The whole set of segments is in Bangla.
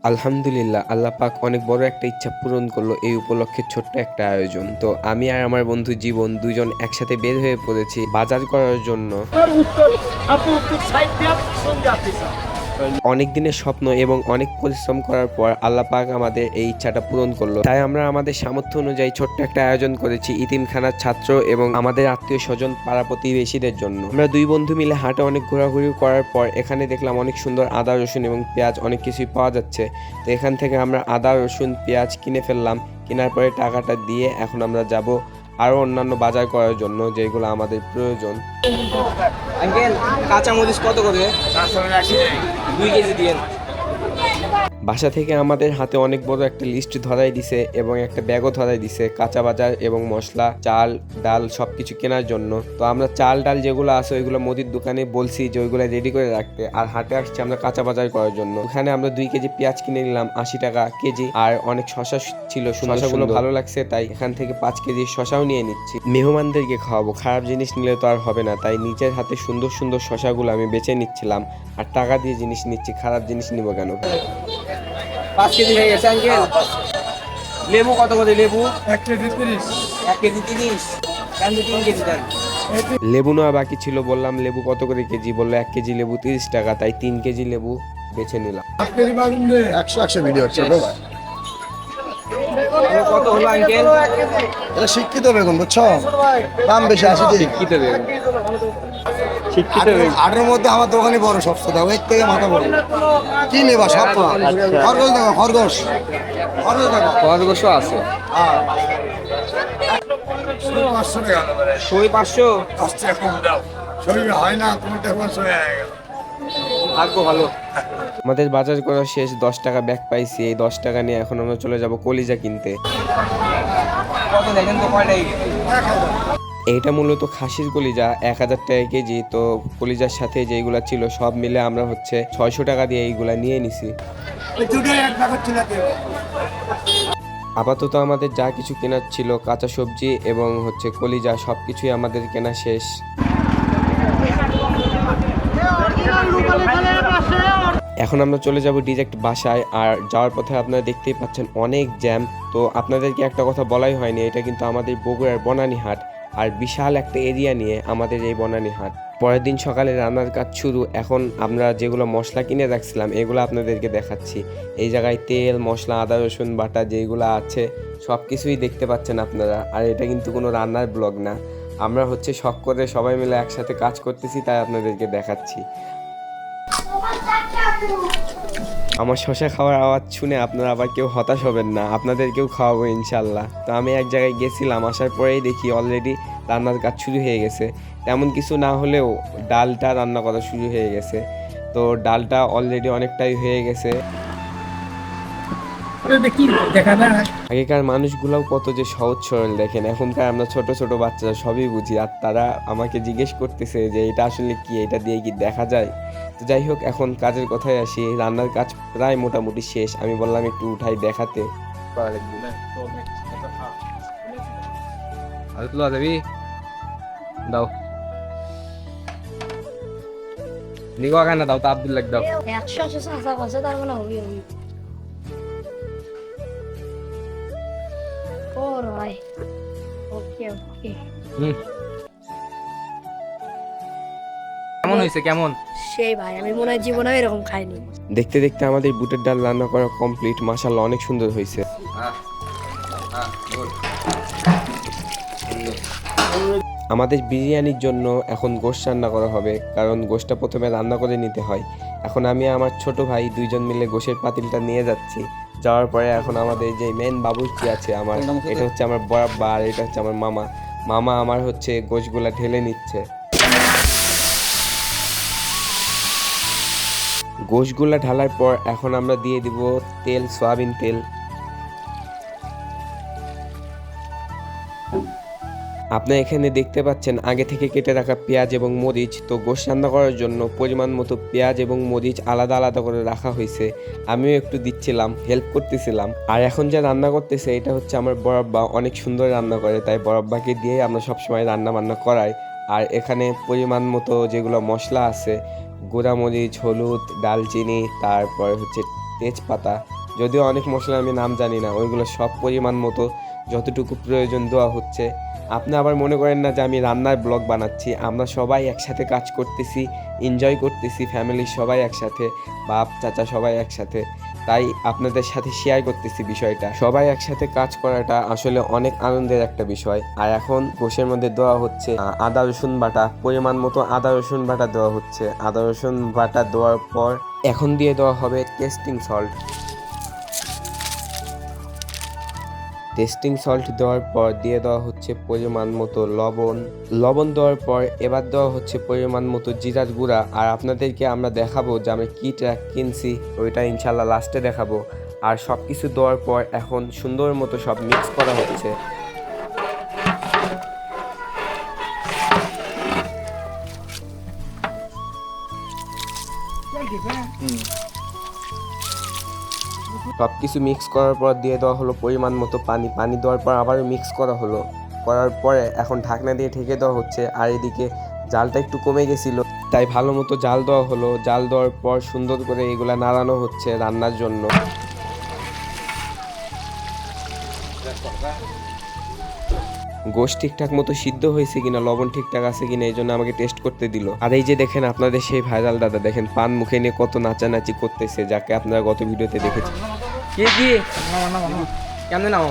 আলহামদুলিল্লাহ, আল্লাহ পাক অনেক বড় একটা ইচ্ছা পূরণ করলো এই উপলক্ষে ছোট্ট একটা আয়োজন। তো আমি আর আমার বন্ধু জীবন দুজন একসাথে বের হয়ে পড়েছি বাজার করার জন্য। অনেক দিনের স্বপ্ন এবং অনেক পরিশ্রম করার পর আল্লাহ পাক আমাদের এই ইচ্ছাটা পূরণ করলো। তাই আমরা আমাদের সামর্থ্য অনুযায়ী ছোট্ট একটা আয়োজন করেছি ইতিমখানার ছাত্র এবং আমাদের আত্মীয় স্বজন পাড়া প্রতিবেশীদের জন্য। আমরা দুই বন্ধু মিলে হাটে অনেক ঘোরাঘুরি করার পর এখানে দেখলাম অনেক সুন্দর আদা রসুন এবং পেঁয়াজ অনেক কিছুই পাওয়া যাচ্ছে। তো এখান থেকে আমরা আদা রসুন পেঁয়াজ কিনে ফেললাম। কেনার পরে টাকাটা দিয়ে এখন আমরা যাব আরো অন্যান্য বাজার করার জন্য যেগুলো আমাদের প্রয়োজন। আঙ্কেল কাঁচা মরিচ কত করে? 2 কেজি দিয়েন। বাসা থেকে আমাদের হাতে অনেক বড় একটা লিস্ট ধরাই দিছে এবং একটা ব্যাগও ধরাই দিছে কাঁচা বাজার এবং মশলা চাল ডাল সবকিছু কেনার জন্য। তো আমরা চাল ডাল যেগুলো আছে ওইগুলো মুদির দোকানে বলছি যে ওইগুলো রেডি করে রাখতে, আর হাটে আসছি আমরা কাঁচা বাজার করার জন্য। ওখানে আমরা 2 কেজি পেঁয়াজ কিনে নিলাম 80 টাকা কেজি, আর অনেক শশা ছিল, শশাগুলো ভালো লাগছে তাই এখান থেকে 5 কেজি শশাও নিয়ে নিচ্ছি। মেহমানদেরকে খাওয়াবো, খারাপ জিনিস নিলে তো আর হবে না, তাই নিজের হাতে সুন্দর সুন্দর শশাগুলো আমি বেছে নিচ্ছিলাম আর টাকা দিয়ে জিনিস নিচ্ছি, খারাপ জিনিস নিব কেন। 5 কেজি হয়ে গেছে আঙ্কেল। লেবু কত করে লেবু? 1 কেজি 30। 1 কেজি 30। কেন 3 কেজি দেন? লেবু নেওয়া বাকি ছিল, বললাম লেবু কত করে কেজি, বললো 1 কেজি লেবু 30 টাকা, তাই 3 কেজি লেবু বেছে নিলাম। 1 কেজি বাগুন দে 100 ভিডিও হচ্ছে ভাই। কত হলো আঙ্কেল? এটা শিক্ষিত বেগুন বুঝছো, দাম বেশি আছে। শিক্ষিত বেগুন। শিক্ষিত বেগুন। আটের মধ্যে আমার দোকানে বড় সবচেয়ে দাও, এর থেকে মাথা বড়। কি নেবা সব তো? খরগোশ দেখো, খরগোশ দেখো, খরগোশও আছে। হ্যাঁ 500 টাকা। সই 500। আসছে কম দাও, শরীরে হয় না তোমারটা 500 হয়ে গেল। ভাগ্য ভালো। আমাদের বাজার করা শেষ, 10 টাকা ব্যাগ পাইছি। এই 10 টাকা নিয়ে এখন আমরা চলে যাব কলিজা কিনতে। কত দেখেন তো কয়টাই? এইটা মূলত খাসির কলিজা, 1000 টাকা কেজি। তো কলিজার সাথে যেগুলা ছিল সব মিলে আমরা হচ্ছে 600 টাকা দিয়ে এইগুলা নিয়ে নিছি। এই দুটোই এক প্যাকেট ছিল। আপাতত আমাদের যা কিছু কেনার ছিল কাঁচা সবজি এবং হচ্ছে কলিজা সবকিছুই আমাদের কেনা শেষ। এখন আমরা চলে যাব ডিরেক্ট বাসায়, আর যাওয়ার পথে আপনারা দেখতেই পাচ্ছেন অনেক জ্যাম। তো আপনাদেরকে একটা কথা বলাই হয়নি, এটা কিন্তু আমাদের বগুড়ার বনানী হাট, আর বিশাল একটা এরিয়া নিয়ে আমাদের এই বনানী হাট। পরের দিন সকালে রান্নার কাজ শুরু। এখন আমরা যেগুলো মশলা কিনে রাখছিলাম এগুলো আপনাদেরকে দেখাচ্ছি। এই জায়গায় তেল মশলা আদা রসুন বাটা যেগুলো আছে সব কিছুই দেখতে পাচ্ছেন আপনারা। আর এটা কিন্তু কোনো রান্নার ব্লগ না, আমরা হচ্ছে শখ করে সবাই মিলে একসাথে কাজ করতেছি তাই আপনাদেরকে দেখাচ্ছি। আমার শশা খাওয়ার আওয়াজ শুনে আপনারা আবার কেউ হতাশ হবেন না, আপনাদেরকেও খাওয়াবো ইনশাল্লাহ। তো আমি এক জায়গায় গেছিলাম, আসার পরেই দেখি অলরেডি রান্নার কাজ শুরু হয়ে গেছে। তেমন কিছু না হলেও ডালটা রান্না করা শুরু হয়ে গেছে। তো ডালটা অলরেডি অনেকটাই হয়ে গেছে। আগেকার মানুষগুলাও কত যে সহজ সরল দেখেন, এখনকার আমরা ছোট ছোট বাচ্চারা সবই বুঝি, আর তারা আমাকে জিজ্ঞেস করতেছে যে এটা আসলে কি, এটা দিয়ে কি দেখা যায়। তো যাই হোক, এখন কাজের কথায় আসি। রান্নার কাজ প্রায় মোটামুটি শেষ, আমি বললাম একটু উঠাই দেখাতে। দাও নিগো খানা দাও তো আব্দুল্লাহ দাও। 100 চাষা করছে তার মানে হবি হবি ওর ভাই। ওকে ওকে কেমন হয়েছে কেমন? সেই ভাই, আমি মনে হয় জীবনে এরকম খাইনি। দেখতে দেখতে আমাদের বুটের ডাল রান্না করা কমপ্লিট, মাশাআল্লাহ অনেক সুন্দর হয়েছে। আমাদের বিরিয়ানির জন্য এখন গোশত রান্না করা হবে, কারণ গোশতটা প্রথমে রান্না করে নিতে হয়। এখন আমি আমার ছোট ভাই দুইজন মিলে গোশের পাতিলটা নিয়ে যাচ্ছি। যাওয়ার পরে এখন আমাদের যে মেন বাবুর্চি আছে আমার, এটা হচ্ছে আমার বড় আব্বা আর এটা হচ্ছে আমার মামা। মামা আমার হচ্ছে গোশগুলা ঢেলে নিচ্ছে। গোশগুলা ঢালার পর এখন আমরা দিয়ে দিব তেল, সয়াবিন তেল। আপনারা এখানে দেখতে পাচ্ছেন আগে থেকে কেটে রাখা পেঁয়াজ এবং মরিচ। তো গোশত রান্না করার জন্য পরিমাণ মতো পেঁয়াজ এবং মরিচ আলাদা আলাদা করে রাখা হয়েছে। আমিও একটু দিচ্ছিলাম, হেল্প করতেছিলাম। আর এখন যা রান্না করতেছে এটা হচ্ছে আমার বড় আব্বা, অনেক সুন্দর রান্না করে, তাই বড় আব্বাকে দিয়ে আমরা সবসময় রান্না বান্না করাই। আর এখানে পরিমাণ মতো যেগুলো মশলা আছে, গুঁড়া মরিচ হলুদ ডালচিনি, তারপর হচ্ছে তেজপাতা, যদিও অনেক মশলা আমি নাম জানি না, ওইগুলো সব পরিমাণ মতো যতটুকু প্রয়োজন দেওয়া হচ্ছে। আপনি আবার মনে করেন না যে আমি রান্নার ব্লগ বানাচ্ছি, আমরা সবাই একসাথে কাজ করতেছি, এনজয় করতেছি, ফ্যামিলির সবাই একসাথে, বাপ চাচা সবাই একসাথে, তাই আপনাদের সাথে শেয়ার করতেছি বিষয়টা। সবাই একসাথে কাজ করাটা আসলে অনেক আনন্দের একটা বিষয়। আর এখন গোশের মধ্যে দেওয়া হচ্ছে আদা রসুন বাটা, পরিমাণ মতো আদা রসুন বাটা দেওয়া হচ্ছে। আদা রসুন বাটা দেওয়ার পর এখন দিয়ে দেওয়া হবে টেস্টিং সল্ট। টেস্টিং সল্ট দেওয়ার পর দিয়ে দেওয়া হচ্ছে পরিমাণ মতো লবণ দেওয়ার পর এবার দেওয়া হচ্ছে পরিমাণ মতো জিরার গুঁড়া। আর আপনাদেরকে আমরা দেখাবো যে আমরা কী ট্র্যাক কিনছি, ওইটা ইনশাল্লাহ লাস্টে দেখাবো। আর সব কিছু দেওয়ার পর এখন সুন্দর মতো সব মিক্স করা হচ্ছে। সব কিছু মিক্স করার পর দিয়ে দেওয়া হলো পরিমাণ মতো পানি দেওয়ার পর আবারও মিক্স করা হলো। করার পরে এখন ঢাকনা দিয়ে ঢেকে দেওয়া হচ্ছে। আর এদিকে জালটা একটু কমে গেছিলো, তাই ভালো মতো জাল দেওয়া হলো। জাল দেওয়ার পর সুন্দর করে এগুলা নাড়ানো হচ্ছে রান্নার জন্য। গোশ ঠিকঠাক মতো সিদ্ধ হয়েছে কিনা, লবণ ঠিকঠাক আছে কিনা, এই জন্য আমাকে টেস্ট করতে দিল। আর এই যে দেখেন আপনাদের সেই ভাইরাল দাদা, দেখেন পান মুখে নিয়ে কত নাচানাচি করতেছে, যাকে আপনারা গত ভিডিওতে দেখেছেন। কেমন নাম?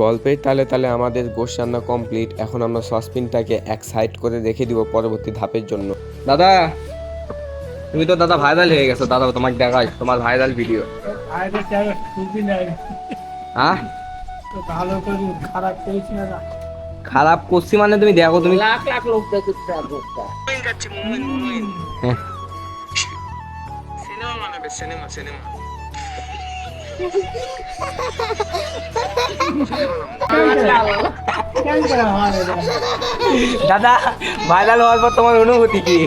গল্পের তালে তালে আমাদের গোশ রান্না কমপ্লিট। এখন আমরা সসপ্যানটাকে এক সাইড করে রেখে দিব পরবর্তী ধাপের জন্য। দাদা, তুমি তো দাদা ভাইরাল হয়ে গেছো। দাদা তোমাকে দেখাই তোমার ভাইরাল ভিডিও। হ্যাঁ, খারাপ করছি মানে তুমি দেখো, তুমি লাখ লাখ লোক দেখো। সিনেমা বানাবে, সিনেমা। দাদা ভাইরাল হওয়ার পর তোমার অনুভূতি কি?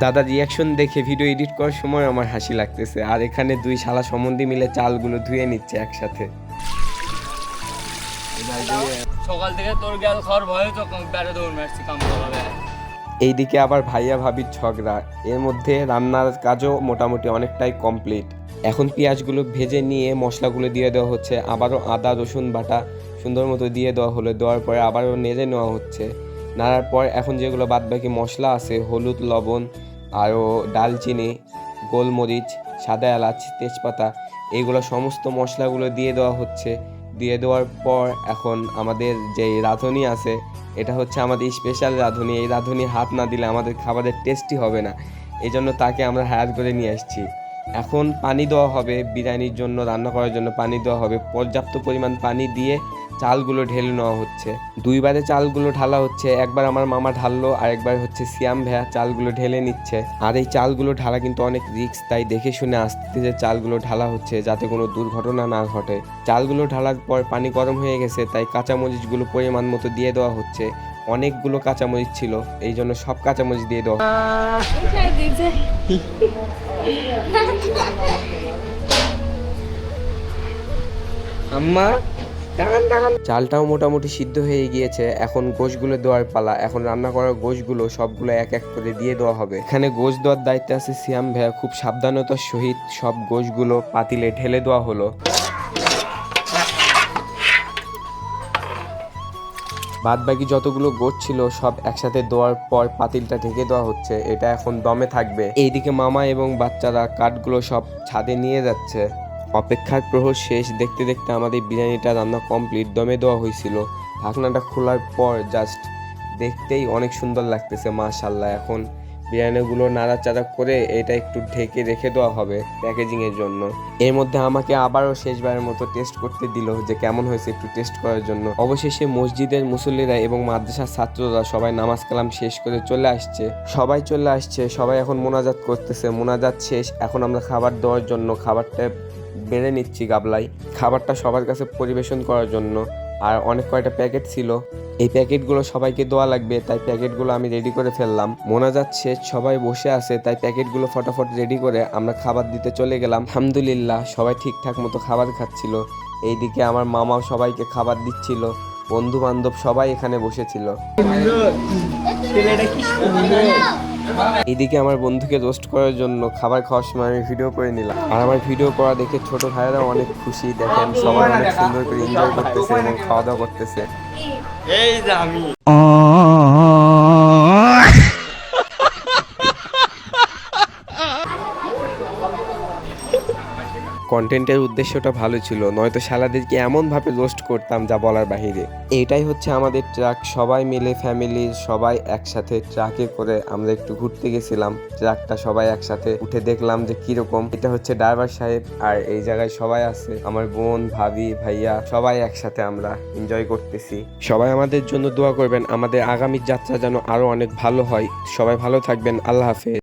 দাদার রিয়াকশন দেখে ভিডিও এডিট করার সময় আমার হাসি লাগতেছে। আর এখানে দুই শালা সম্বন্ধী মিলে চালগুলো ধুয়ে নিচ্ছে একসাথে। সকাল থেকে তোর গেল খাওয়ার ভয়ে তো ব্যাটে দৌড় মারছি কাম করাবে। এইদিকে আবার ভাইয়া ভাবির ঝগড়া। এর মধ্যে রান্নার কাজও মোটামুটি অনেকটাই কমপ্লিট। এখন পেঁয়াজগুলো ভেজে নিয়ে মশলাগুলো দিয়ে দেওয়া হচ্ছে। আবারও আদা রসুন বাটা সুন্দর মতো দিয়ে দেওয়া হলো। দেওয়ার পরে আবারও নেড়ে নেওয়া হচ্ছে। নাড়ার পর এখন যেগুলো বাদবাকি মশলা আছে, হলুদ, লবণ, আরও ডালচিনি, গোলমরিচ, সাদা এলাচ, তেজপাতা, এইগুলো সমস্ত মশলাগুলো দিয়ে দেওয়া হচ্ছে। দিয়ে দেওয়ার পর এখন আমাদের যে রাঁধুনি আছে, এটা হচ্ছে আমাদের স্পেশাল রাঁধুনি। এই রাঁধুনি হাত না দিলে আমাদের খাবারের টেস্টই হবে না, এই জন্য তাকে আমরা হায়ার করে নিয়ে আসছি। এখন পানি দেওয়া হবে, বিরিয়ানির জন্য রান্না করার জন্য পানি দেওয়া হবে। পর্যাপ্ত পরিমাণ পানি দিয়ে চালগুলো ঢেলে নেওয়া হচ্ছে। দুইবারে চালগুলো ঢালা হচ্ছে, একবার আমার মামা ঢাললো আর একবার হচ্ছে সিয়াম ভাইয়া চালগুলো ঢেলে নিচ্ছে। আর এই চালগুলো ঢালা কিন্তু অনেক রিস্ক, তাই দেখে শুনে আস্তে যে চালগুলো ঢালা হচ্ছে যাতে কোনো দুর্ঘটনা না ঘটে। চালগুলো ঢালার পর পানি গরম হয়ে গেছে, তাই কাঁচামরিচগুলো পরিমাণ মতো দিয়ে দেওয়া হচ্ছে। অনেকগুলো কাঁচামরিচ ছিল, এই জন্য সব কাঁচামরিচ দিয়ে দেওয়া। আম্মা চালটাও মোটামুটি সিদ্ধ হয়ে গিয়েছে। এখন গোশগুলো দেওয়ার পালা। এখন রান্না করা গোশগুলো সবগুলো এক এক করে দিয়ে দেওয়া হবে। এখানে গোশ দেওয়ার দায়িত্বে আছে সিয়াম ভাইয়া। খুব সাবধানতার সহিত সব গোশগুলো পাতিলে ঢেলে দেওয়া হলো। বাদ বাকি যতগুলো গোশ ছিল সব একসাথে দেওয়ার পর পাতিলটা ঢেকে দেওয়া হচ্ছে। এটা এখন দমে থাকবে। এইদিকে মামা এবং বাচ্চারা কাঠগুলো সব ছাদে নিয়ে যাচ্ছে। অপেক্ষার প্রহর শেষ। দেখতে দেখতে আমাদের বিরিয়ানিটা রান্না কমপ্লিট। দমে দেওয়া হয়েছিল। ঢাকনাটা খোলার পর জাস্ট দেখতেই অনেক সুন্দর লাগতেছে মাশাআল্লাহ। এখন বিরিয়ানিগুলো নাড়াচাড়া করে এটা একটু ঢেকে রেখে দেওয়া হবে প্যাকেজিংয়ের জন্য। এর মধ্যে আমাকে আবারও শেষবারের মতো টেস্ট করতে দিল যে কেমন হয়েছে একটু টেস্ট করার জন্য। অবশেষে মসজিদের মুসল্লিরা এবং মাদ্রাসার ছাত্ররা সবাই নামাজ কালাম শেষ করে চলে আসছে। সবাই এখন মোনাজাত করতেছে। মোনাজাত শেষ। এখন আমরা খাবার দেওয়ার জন্য খাবারটা বেড়ে নিচ্ছি গাবলাই, খাবারটা সবার কাছে পরিবেশন করার জন্য। আর অনেক কয়টা প্যাকেট ছিল, এই প্যাকেটগুলো সবাইকে দেওয়া লাগবে, তাই প্যাকেটগুলো আমি রেডি করে ফেললাম। মোনাজাত শেষ, সবাই বসে আছে, তাই প্যাকেটগুলো ফটাফট রেডি করে আমরা খাবার দিতে চলে গেলাম। আলহামদুলিল্লাহ সবাই ঠিকঠাক মতো খাবার খাচ্ছিল। এইদিকে আমার মামাও সবাইকে খাবার দিচ্ছিল। বন্ধু বান্ধব সবাই এখানে বসেছিল। ছেলেটা কি সুন্দর। এইদিকে আমার বন্ধুকে রোস্ট করার জন্য খাবার খাওয়ার সময় আমি ভিডিও করে নিলাম, আর আমার ভিডিও করা দেখে ছোট ভাইয়েরাও অনেক খুশি। দেখেন সবাই অনেক সুন্দর করে এনজয় করতেছে এবং খাওয়া দাওয়া করতেছে। এই যে আমি কন্টেন্টের উদ্দেশ্যটা ভালো ছিল, নয়তো শালাদেরকে এমনভাবে রোস্ট করতাম যা বলার বাহিরে। এইটাই হচ্ছে আমাদের ট্রাক, সবাই মিলে ফ্যামিলির সবাই একসাথে ট্রাকে করে আমরা একটু ঘুরতে গেছিলাম। ট্রাকটা সবাই একসাথে উঠে দেখলাম যে কিরকম। এটা হচ্ছে ড্রাইভার সাহেব, আর এই জায়গায় সবাই আছে, আমার বোন, ভাবি, ভাইয়া, সবাই একসাথে আমরা এনজয় করতেছি। সবাই আমাদের জন্য দোয়া করবেন, আমাদের আগামী যাত্রা যেন আরো অনেক ভালো হয়। সবাই ভালো থাকবেন, আল্লাহ হাফেজ।